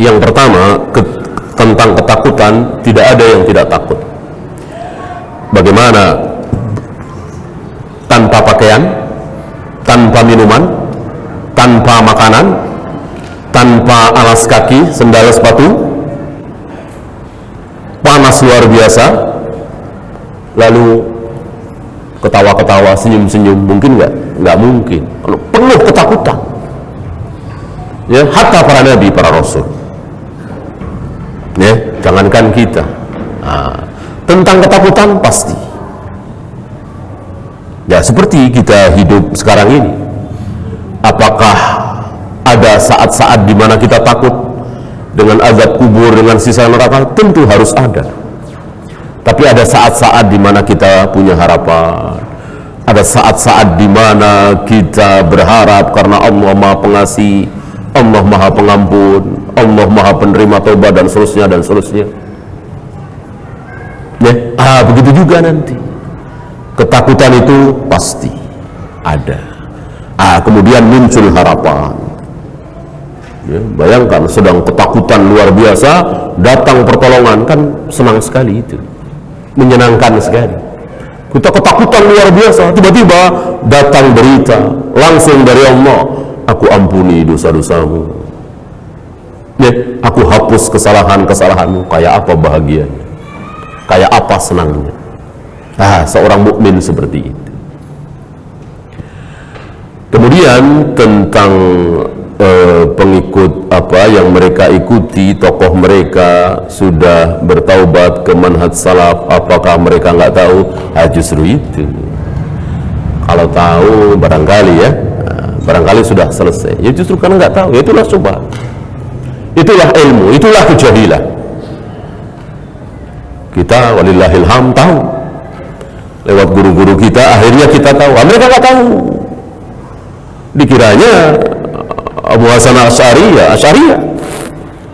Yang pertama, tentang ketakutan, tidak ada yang tidak takut. Bagaimana tanpa pakaian, tanpa minuman, tanpa makanan, tanpa alas kaki, sendal sepatu, panas luar biasa, lalu ketawa-ketawa, senyum-senyum, mungkin nggak? Nggak mungkin. Penuh ketakutan. Ya, hatta para nabi, para rasul. Ya, jangankan kita. Tentang ketakutan pasti. Ya, seperti kita hidup sekarang ini. Apakah ada saat-saat di mana kita takut dengan azab kubur, dengan sisa neraka? Tentu harus ada. Tapi ada saat-saat di mana kita punya harapan. Ada saat-saat di mana kita berharap karena Allah Maha Pengasih, Allah Maha Pengampun, Allah Maha Penerima Taubat, dan seterusnya dan seterusnya. Ya, begitu juga nanti. Ketakutan itu pasti ada. Kemudian muncul harapan. Ya, bayangkan sedang ketakutan luar biasa, datang pertolongan, kan senang sekali itu, menyenangkan sekali. Kita ketakutan luar biasa, tiba-tiba datang berita langsung dari Allah, aku ampuni dosa-dosamu, ya, aku hapus kesalahan-kesalahanmu. Kayak apa bahagianya, kayak apa senangnya. Seorang mukmin seperti itu. Kemudian tentang pengikut apa yang mereka ikuti, tokoh mereka sudah bertaubat ke manhaj salaf, apakah mereka nggak tahu? Justru itu. Kalau tahu barangkali ya, barangkali sudah selesai. Ya justru karena nggak tahu, ya itulah coba. Itulah ilmu, itulah kejahilan. Kita walillahilham tahu. Lewat guru-guru kita, akhirnya kita tahu. Mereka nggak tahu. Dikiranya Abu Hasan Asy'ariyah.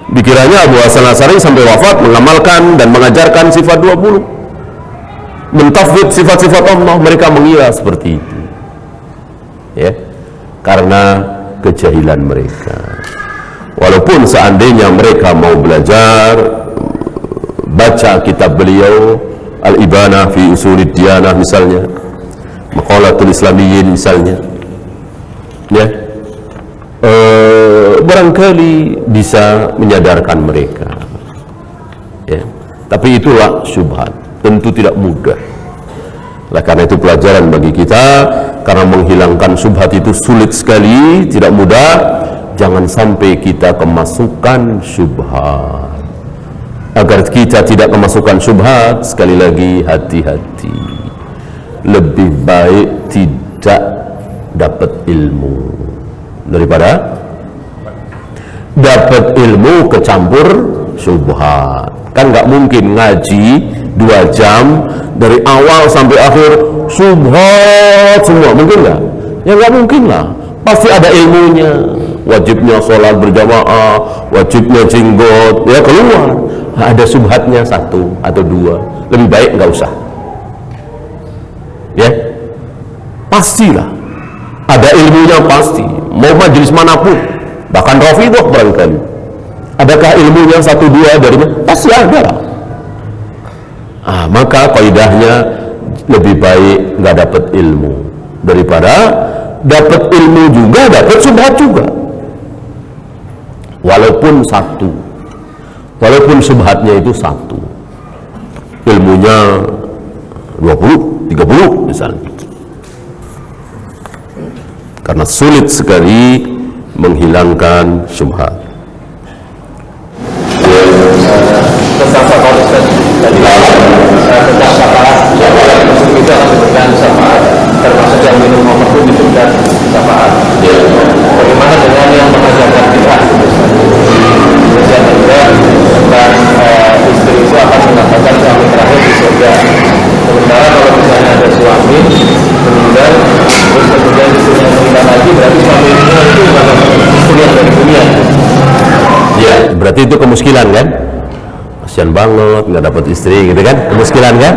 Dikiranya Abu Hasan Asy'ari sampai wafat mengamalkan dan mengajarkan sifat 20. Mentafwid sifat-sifat Allah, mereka mengira seperti itu. Ya. Karena kejahilan mereka. Walaupun seandainya mereka mau belajar, baca kitab beliau Al-Ibanah fi Usulid Diyanah misalnya, Maqalatul Islamiyyin misalnya, ya, barangkali bisa menyadarkan mereka, ya. Tapi itulah syubhat, tentu tidak mudah. Oleh karena itu pelajaran bagi kita, karena menghilangkan syubhat itu sulit sekali, tidak mudah. Jangan sampai kita kemasukan syubhat. Agar kita tidak kemasukan syubhat, sekali lagi hati-hati. Lebih baik tidak dapat ilmu daripada dapat ilmu kecampur syubhat. Kan nggak mungkin ngaji 2 jam dari awal sampai akhir syubhat semua, mungkin nggak? Ya nggak mungkin lah. Pasti ada ilmunya. Wajibnya sholat berjamaah, wajibnya jenggot, ya keluar. Ada syubhatnya 1 atau 2, lebih baik nggak usah. Ya, pastilah ada ilmunya pasti. Mau majelis manapun, bahkan Rafidhah barangkali. Adakah ilmunya 1-2 dari mana? Pasti ada lah. Maka kaidahnya lebih baik nggak dapat ilmu daripada dapat ilmu juga dapat syubhat juga. Walaupun 1, walaupun syubhatnya itu 1, ilmunya 20, 30 misalnya. Karena sulit sekali menghilangkan syubhat. Tentang syafaat tadi tentang syafaat, Muslim itu akan diberikan syafaat, termasuk yang minum obat pun diberikan syafaat. Bagaimana dengan yang mengajarkan bid'ah? Kemudian juga tentang istri itu akan mendapatkan suami terakhir di surga. Sementara kalau misalnya ada suami meninggal, terus kemudian istrinya menikah lagi, berarti suami itu istri yang dari dunia. Ya, berarti itu kemuskilan kan? Kasian banget nggak dapat istri gitu kan? Kemuskilan kan?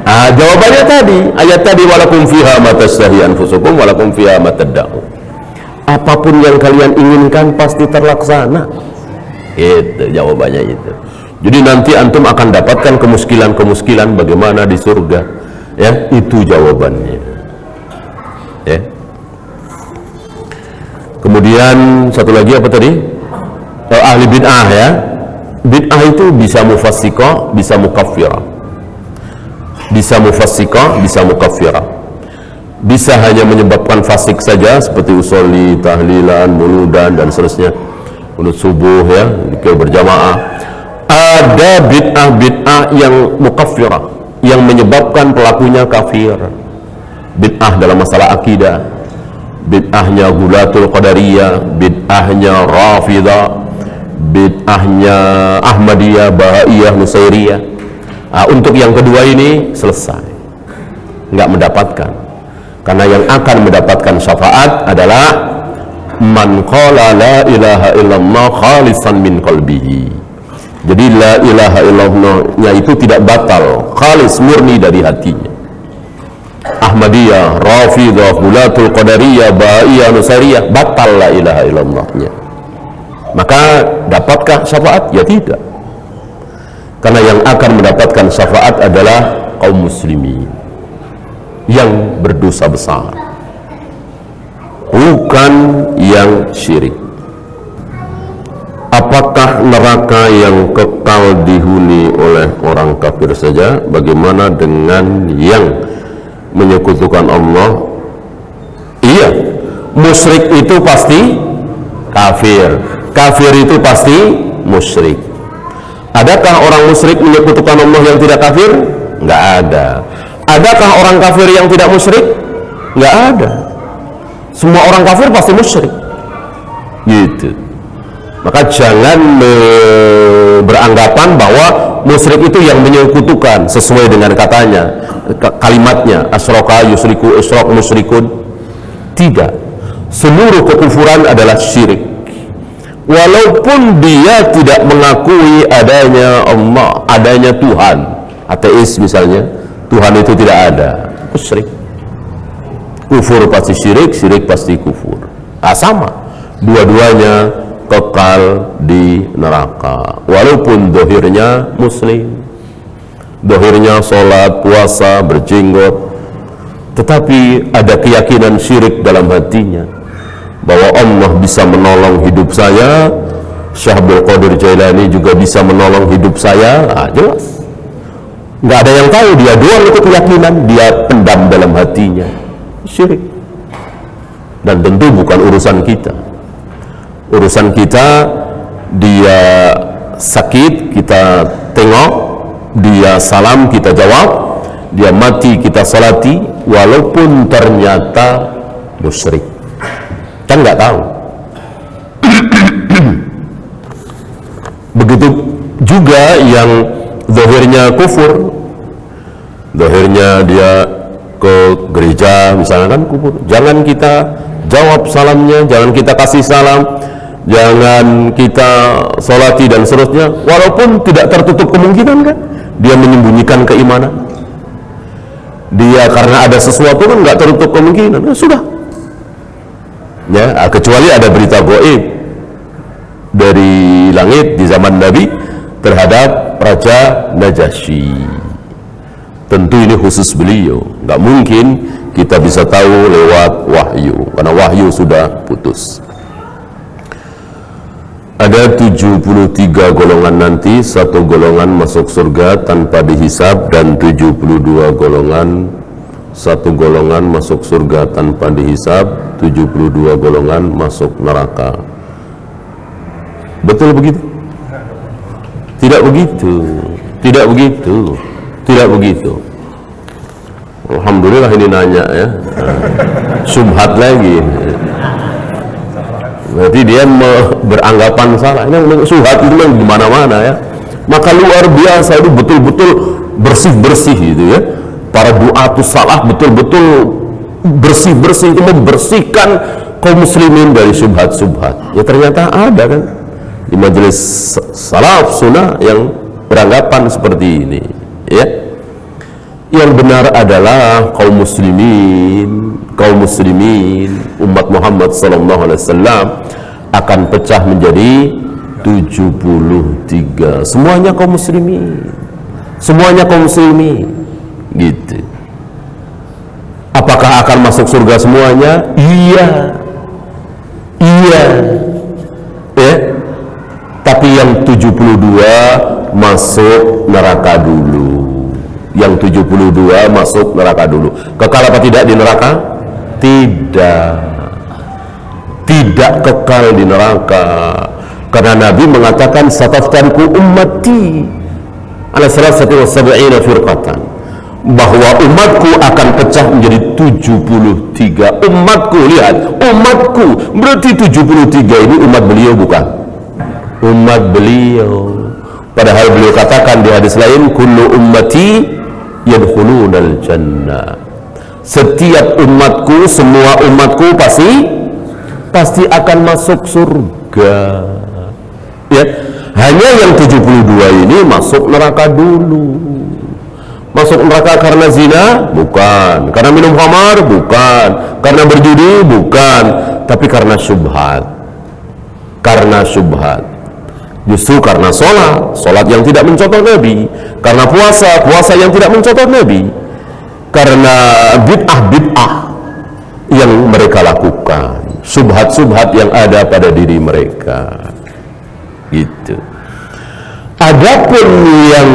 Jawabannya tadi, ayat tadi, walakum fiha ma tashtahi anfusukum walakum fiha ma tad'un. Apapun yang kalian inginkan pasti terlaksana. Itu jawabannya itu. Jadi nanti antum akan dapatkan kemuskilan bagaimana di surga. Ya, itu jawabannya. Ya. Kemudian satu lagi apa tadi? Ahli bid'ah ya. Bid'ah itu bisa mufassiqah, bisa mukaffirah. Bisa mufassiqah, bisa mukaffirah. Bisa hanya menyebabkan fasik saja seperti usolli, tahlilan, muludan dan seterusnya. Menurut subuh ya, zikir berjamaah. Ada bid'ah yang mukaffirah, yang menyebabkan pelakunya kafir. Bid'ah dalam masalah akidah, bid'ahnya Gulatul Qadariyah, bid'ahnya Rafidah, bid'ahnya Ahmadiyah, Bahaiyah, Nusairiyah. Untuk yang kedua ini selesai, nggak mendapatkan, karena yang akan mendapatkan syafaat adalah man qala la ilaha illallah khalisan min qalbihi. Jadi la ilaha illallahnya itu tidak batal, khalis, murni dari hatinya. Ahmadiyah, Rafidah, Gulatul Qadariyah, Bahaiyah, Nusairiyah batal la ilaha illallahnya. Maka dapatkah syafaat? Ya tidak. Karena yang akan mendapatkan syafaat adalah kaum muslimin yang berdosa besar, bukan yang syirik. Apakah neraka yang kekal dihuni oleh orang kafir saja? Bagaimana dengan yang menyekutukan Allah? Iya, musyrik itu pasti kafir, kafir itu pasti musyrik. Adakah orang musyrik menyekutukan Allah yang tidak kafir? Nggak ada. Adakah orang kafir yang tidak musyrik? Nggak ada. Semua orang kafir pasti musyrik. Gitu. Maka jangan beranggapan bahwa musyrik itu yang menyekutukan sesuai dengan katanya, kalimatnya asyraka yusyriku isyrak musyrikun. Tidak. Seluruh kekufuran adalah syirik. Walaupun dia tidak mengakui adanya Allah, adanya Tuhan, ateis misalnya, Tuhan itu tidak ada, musyrik. Kufur pasti syirik, syirik pasti kufur. Sama, dua-duanya kekal di neraka. Walaupun dohirnya muslim, dohirnya sholat, puasa, berjenggot, tetapi ada keyakinan syirik dalam hatinya bahwa Allah bisa menolong hidup saya, Syekh Abdul Qadir Jailani juga bisa menolong hidup saya. Jelas nggak ada yang tahu, dia doang itu keyakinan, dia pendam dalam hatinya, syirik. Dan tentu bukan urusan kita. Urusan kita, dia sakit kita tengok, dia salam kita jawab, dia mati kita salati, walaupun ternyata musyrik. Kan nggak tahu. Begitu juga yang zahirnya kufur, zahirnya dia ke gereja misalnya kan kufur, jangan kita jawab salamnya, jangan kita kasih salam, jangan kita salati dan seterusnya, walaupun tidak tertutup kemungkinan kan dia menyembunyikan keimanan, dia karena ada sesuatu kan nggak tertutup kemungkinan, sudah ya. Kecuali ada berita gaib dari langit di zaman Nabi terhadap Raja Najasyi, tentu ini khusus beliau, nggak mungkin kita bisa tahu lewat wahyu, karena wahyu sudah putus. Ada 73 golongan nanti, satu golongan masuk surga tanpa dihisab, dan 72 golongan, satu golongan masuk surga tanpa dihisab, 72 golongan masuk neraka. Betul begitu? Tidak begitu, tidak begitu, tidak begitu. Alhamdulillah ini nanya ya, subhat lagi. Berarti dia beranggapan salah. Ini subhat itu di mana-mana ya. Maka luar biasa, itu betul-betul bersih-bersih gitu ya. Para du'atu salah betul-betul bersih-bersih, itu membersihkan kaum muslimin dari subhat-subhat. Ya ternyata ada kan di majelis salaf sunnah yang beranggapan seperti ini ya. Yang benar adalah kaum muslimin umat Muhammad sallallahu alaihi wasallam akan pecah menjadi 73. Semuanya kaum muslimin. Semuanya kaum muslimin. Gitu. Apakah akan masuk surga semuanya? Iya. Iya. Ya. Tapi yang 72 masuk neraka dulu. Yang 72 masuk neraka dulu. Kekal apa tidak di neraka? Tidak. Tidak kekal di neraka. Karena Nabi mengatakan sataftariku ummati ala salasati wa sab'ina firqatan, bahwa umatku akan pecah menjadi 73. Umatku, lihat, umatku berarti 73 ini umat beliau bukan? Umat beliau. Padahal beliau katakan di hadis lain, kullu ummati yadkhulunal jannah. Setiap umatku, semua umatku pasti akan masuk surga. Ya, hanya yang 72 ini masuk neraka dulu. Masuk neraka karena zina? Bukan. Karena minum khamar? Bukan. Karena berjudi? Bukan. Tapi karena syubhat. Karena syubhat. Justru karena sholat yang tidak mencontoh Nabi. Karena puasa yang tidak mencontoh Nabi. Karena bid'ah yang mereka lakukan. Subhat-subhat yang ada pada diri mereka. Gitu. Adapun yang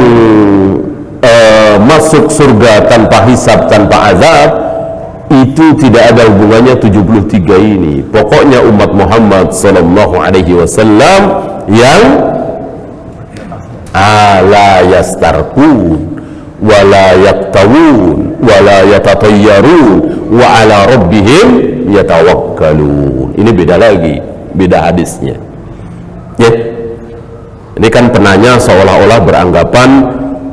masuk surga tanpa hisab, tanpa azab, itu tidak ada hubungannya 73 ini. Pokoknya umat Muhammad sallallahu alaihi wasallam yang la yastarqun wala yaktawun wala yatatayyarun wa ala rabbihim yatawakkalun. Ini beda lagi, beda hadisnya. Ya. Ini kan penanya seolah-olah beranggapan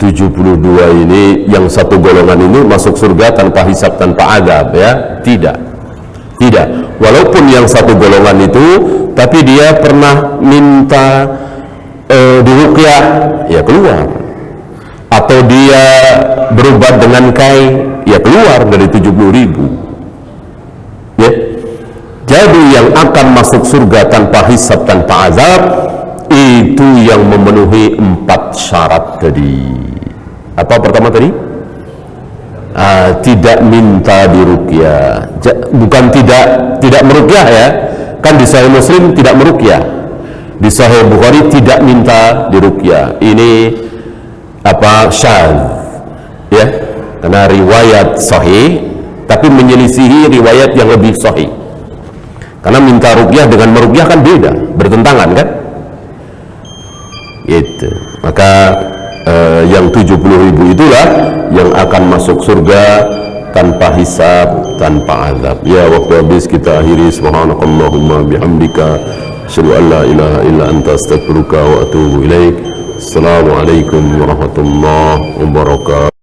72 ini yang satu golongan ini masuk surga tanpa hisab, tanpa azab, ya. Tidak. Walaupun yang satu golongan itu, tapi dia pernah minta diruqyah, ya keluar. Atau dia berobat dengan kai, ya keluar dari 70.000. Ya. Jadi yang akan masuk surga tanpa hisab, tanpa azab, itu yang memenuhi 4 syarat tadi. Apa pertama tadi? Tidak minta diruqyah. Bukan tidak meruqyah, ya. Kan di Sahih Muslim tidak meruqyah. Di Sahih Bukhari tidak minta diruqyah. Ini syadz, ya. Karena riwayat sahih tapi menyelisihi riwayat yang lebih sahih. Karena minta ruqyah dengan meruqyah kan beda, bertentangan kan? Itu. Maka yang 70.000 itulah yang akan masuk surga tanpa hisab, tanpa azab. Ya, waktu habis, kita akhiri. Subhanakallahumma bihamdika asyhadu an la ilaha illa anta astaghfiruka wa atubu ilaik. Assalamualaikum warahmatullahi wabarakatuh.